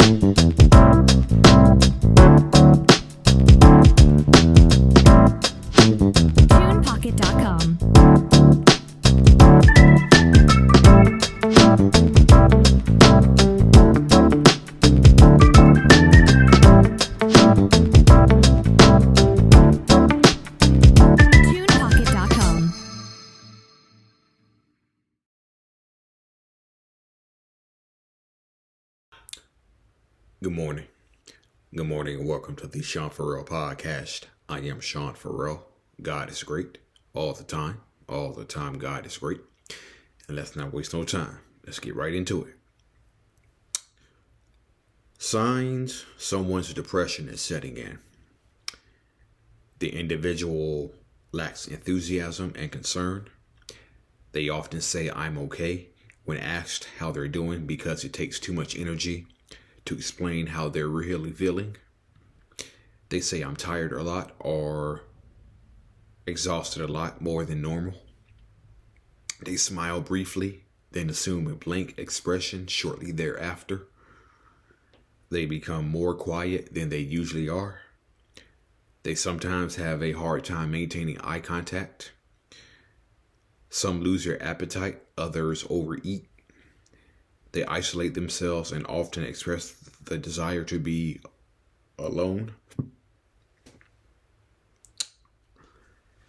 TunePocket.com. TunePocket.com. Good morning. Good morning and welcome to the Sean Farrell podcast. I am Sean Farrell. God is great all the time. All the time, God is great. And let's not waste no time. Let's get right into it. Signs someone's depression is setting in. The individual lacks enthusiasm and concern. They often say, "I'm okay," when asked how they're doing because it takes too much energy to explain how they're really feeling. They say, "I'm tired a lot," or exhausted a lot more than normal. They smile briefly, then assume a blank expression shortly thereafter. They become more quiet than they usually are. They sometimes have a hard time maintaining eye contact. Some lose their appetite, others overeat. They isolate themselves and often express the desire to be alone.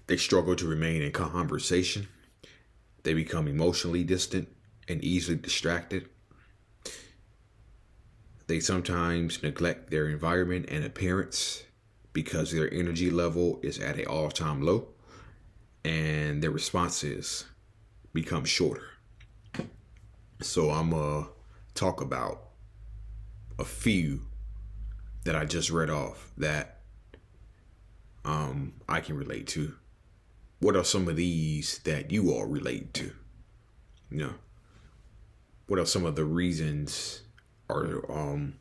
They struggle to remain in conversation. They become emotionally distant and easily distracted. They sometimes neglect their environment and appearance because their energy level is at an all-time low, and their responses become shorter. So I'm going to talk about a few that I just read off that I can relate to. What are some of these that you all relate to? What are some of the reasons, or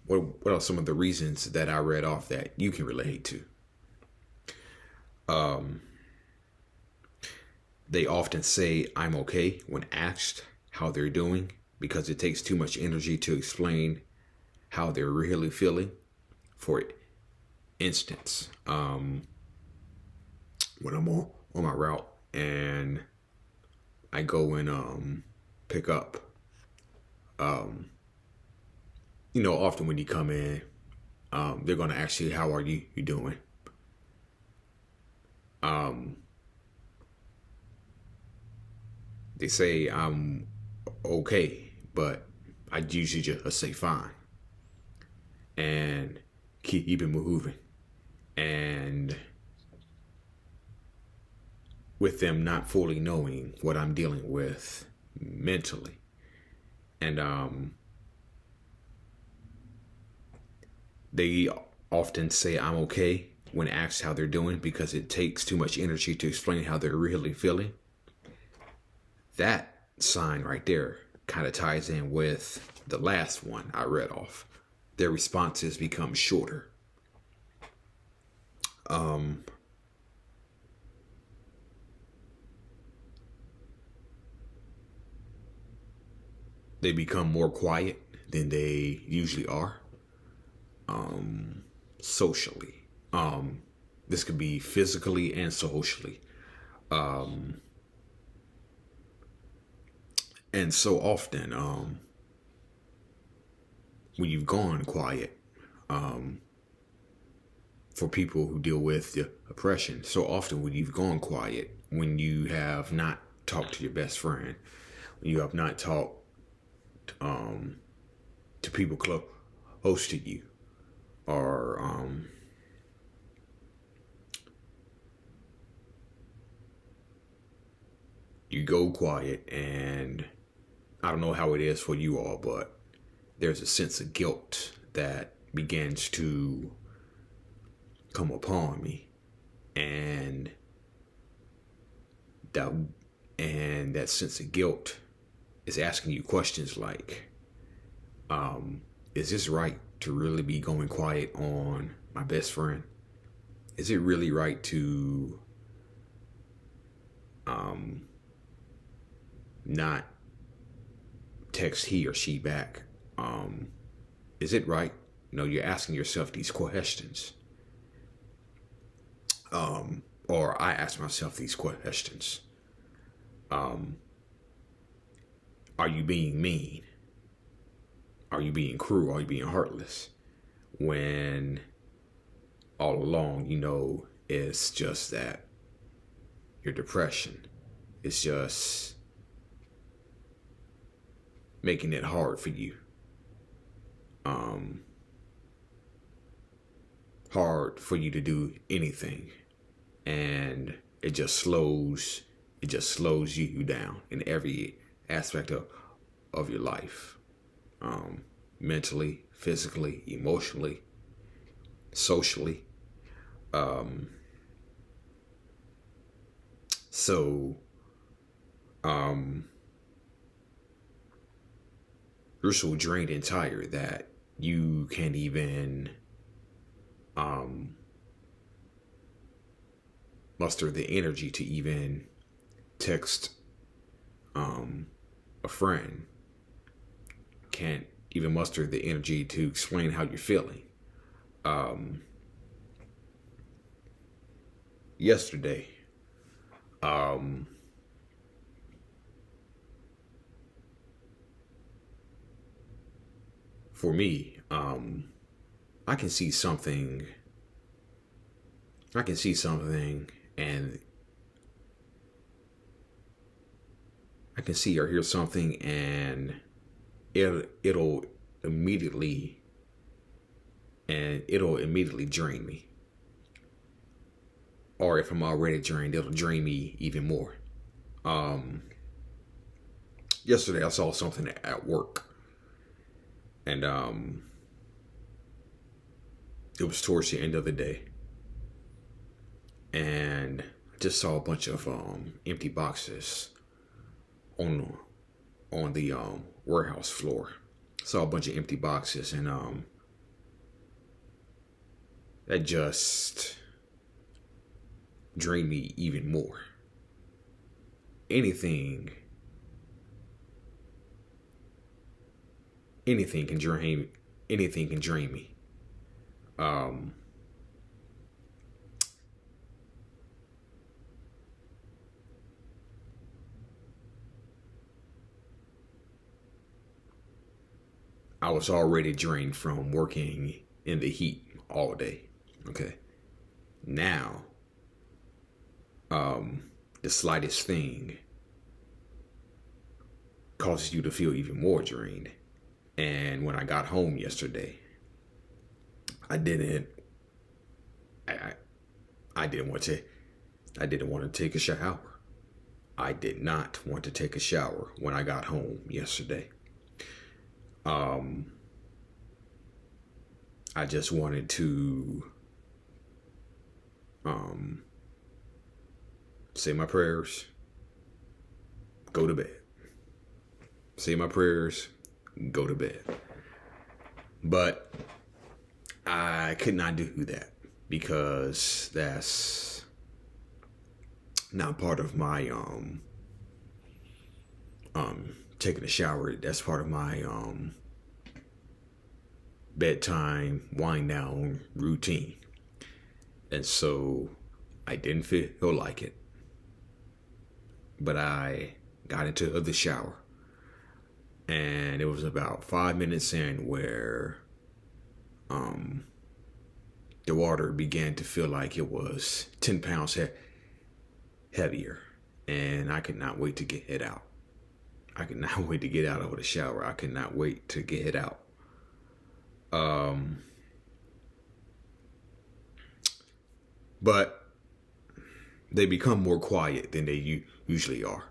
what are some of the reasons that I read off that you can relate to? They often say, "I'm okay," when asked how they're doing because it takes too much energy to explain how they're really feeling. For instance, when I'm on my route and I go and pick up, often when you come in, they're going to ask you, "How are you doing?" They say, "I'm okay," but I usually just say fine and keep it moving. And with them not fully knowing what I'm dealing with mentally. And they often say, "I'm okay," when asked how they're doing because it takes too much energy to explain how they're really feeling. That sign right there kind of ties in with the last one I read off. Their responses become shorter. They become more quiet than they usually are. Socially. This could be physically and socially. And so often, when you've gone quiet, for people who deal with depression, so often when you've gone quiet, when you have not talked to your best friend, when you have not talked to people close to you, or you go quiet, and I don't know how it is for you all, but there's a sense of guilt that begins to come upon me, and that sense of guilt is asking you questions like, is this right to really be going quiet on my best friend? Is it really right to not text he or she back? Is it right you're asking yourself these questions. Or I ask myself these questions. Are you being mean? Are you being cruel? Are you being heartless? When all along, it's just that your depression is just making it hard for you. Hard for you to do anything. And it just slows you down in every aspect of your life. Mentally, physically, emotionally, socially. So you're so drained and tired that you can't even muster the energy to even text a friend. Can't even muster the energy to explain how you're feeling. Yesterday, for me, I can see something. And I can see or hear something, and it'll immediately drain me. Or if I'm already drained, it'll drain me even more. Yesterday I saw something at work, and it was towards the end of the day, and I just saw a bunch of empty boxes on the warehouse floor. Saw a bunch of empty boxes, and that just drained me even more. Anything can drain me. I was already drained from working in the heat all day. Okay. Now, the slightest thing causes you to feel even more drained. And when I got home yesterday, I didn't want to take a shower. I did not want to take a shower when I got home yesterday. I just wanted to say my prayers, go to bed. Say my prayers, go to bed. But I could not do that because that's not part of my taking a shower. That's part of my bedtime wind down routine. And so I didn't feel like it. But I got into the shower. And it was about 5 minutes in where the water began to feel like it was 10 pounds heavier. And I could not wait to get it out. I could not wait to get out of the shower. I could not wait to get it out. But they become more quiet than they usually are.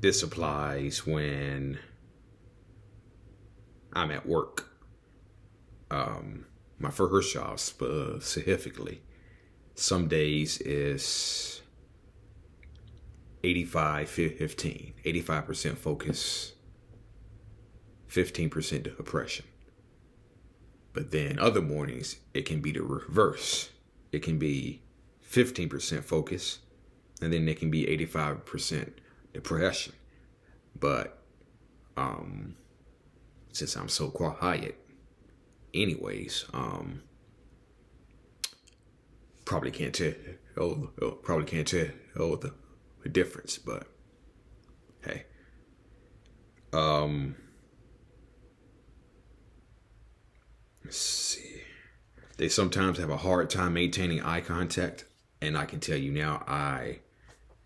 This applies when I'm at work. My first job specifically, some days is 85-15, 85% focus, 15% depression. But then other mornings, it can be the reverse. It can be 15% focus, and then it can be 85% depression. But since I'm so quiet, anyways, probably can't tell. Probably can't tell the difference. But hey, let's see. They sometimes have a hard time maintaining eye contact, and I can tell you now, I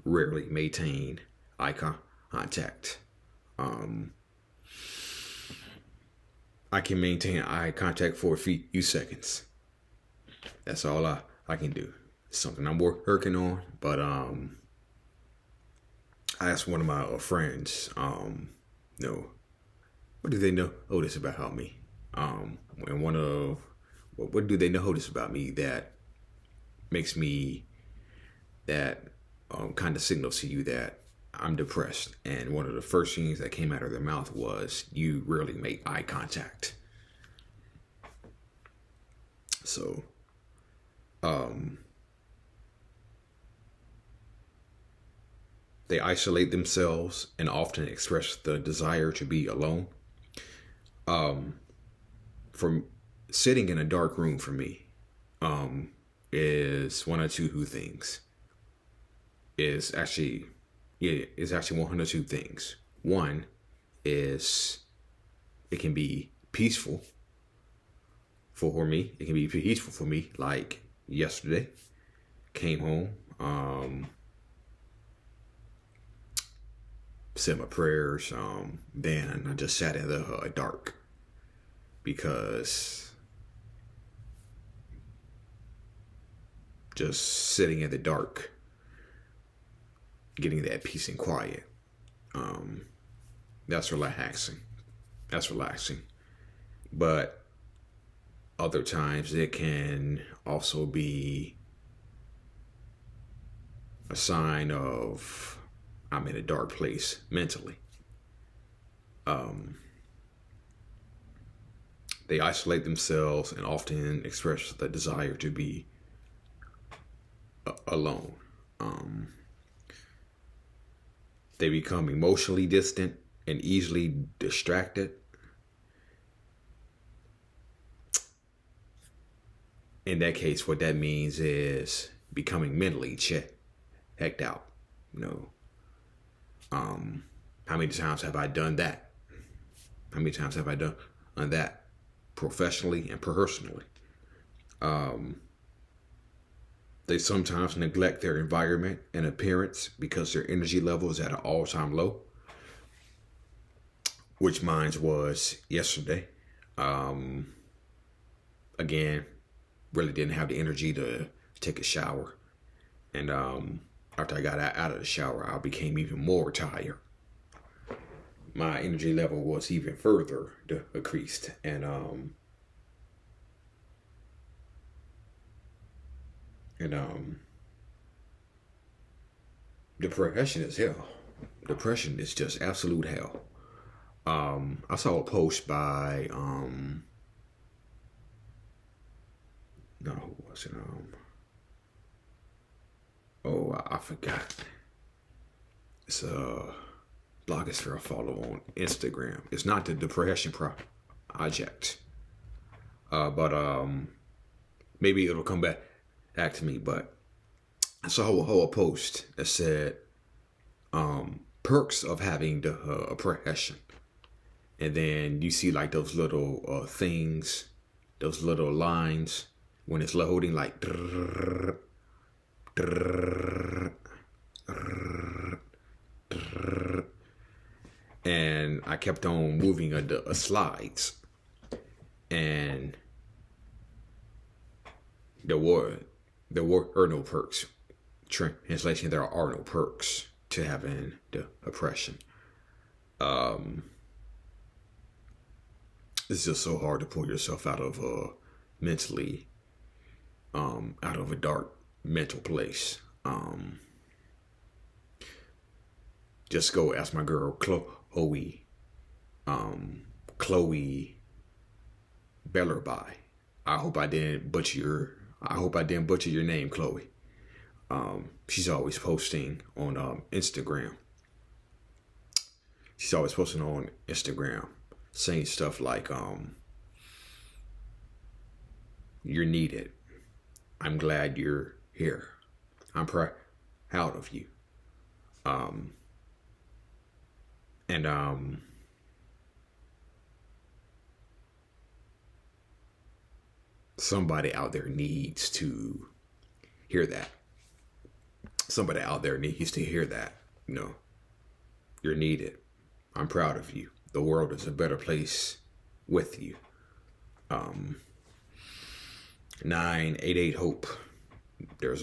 rarely maintain eye contact. I can maintain eye contact for a few seconds. That's all I can do. It's something I'm working on, but I asked one of my friends, what do they notice about me? And one of what do they notice about me that makes me that kind of signals to you that I'm depressed? And one of the first things that came out of their mouth was, "You rarely make eye contact." So, they isolate themselves and often express the desire to be alone. From sitting in a dark room for me, is one or two things. Is actually one or two things. One is it can be peaceful for me. It can be peaceful for me. Like yesterday, came home, said my prayers. Then I just sat in the dark because just sitting in the dark, getting that peace and quiet, that's relaxing. That's relaxing. But other times it can also be a sign of I'm in a dark place mentally. They isolate themselves and often express the desire to be alone. They become emotionally distant and easily distracted. In that case, what that means is becoming mentally checked out. How many times have I done that? How many times have I done that professionally and personally? They sometimes neglect their environment and appearance because their energy level is at an all-time low, which mine was yesterday. Again, really didn't have the energy to take a shower. And after I got out of the shower, I became even more tired. My energy level was even further decreased. And depression is hell. Depression is just absolute hell. I saw a post by no, who was it? I forgot. It's a blogosphere I follow on Instagram. It's not the Depression Project, but maybe it'll come back to me. But I saw a post that said perks of having the oppression, and then you see like those little things, those little lines when it's loading, like. And I kept on moving the slides, and there were no perks. Translation: there are no perks to having the oppression. It's just so hard to pull yourself out of mentally, out of a dark mental place. Just go ask my girl Chloe Bellerby. I hope I didn't butcher your name, Chloe. She's always posting on Instagram. She's always posting on Instagram saying stuff like, you're needed. I'm glad you're here. I'm proud of you. And somebody out there needs to hear that. Somebody out there needs to hear that. You're needed. I'm proud of you. The world is a better place with you. 988 hope. There's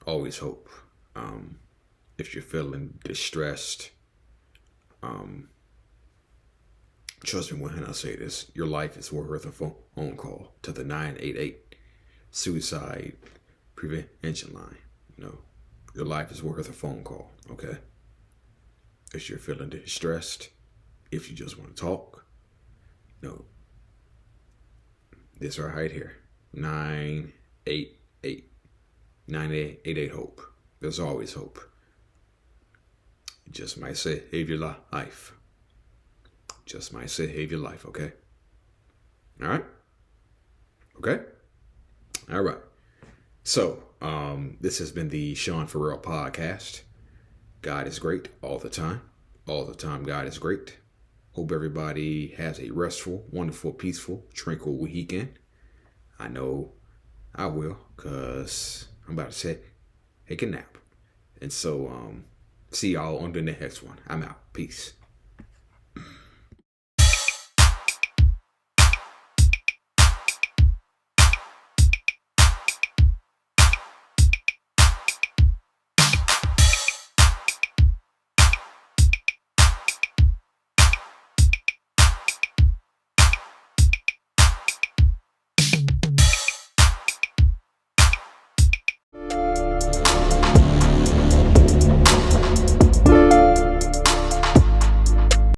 always hope. If you're feeling distressed, trust me when I say this, your life is worth a phone call to the 988 suicide prevention line. Your life is worth a phone call, okay? If you're feeling distressed, if you just want to talk, this right here, 988 988 hope. There's always hope. It just might save your life. Just might save your life, okay? All right? Okay? All right. So, this has been the Sean Farrell podcast. God is great all the time. All the time, God is great. Hope everybody has a restful, wonderful, peaceful, tranquil weekend. I know I will, because I'm about to take a nap. And so, see y'all on the next one. I'm out. Peace.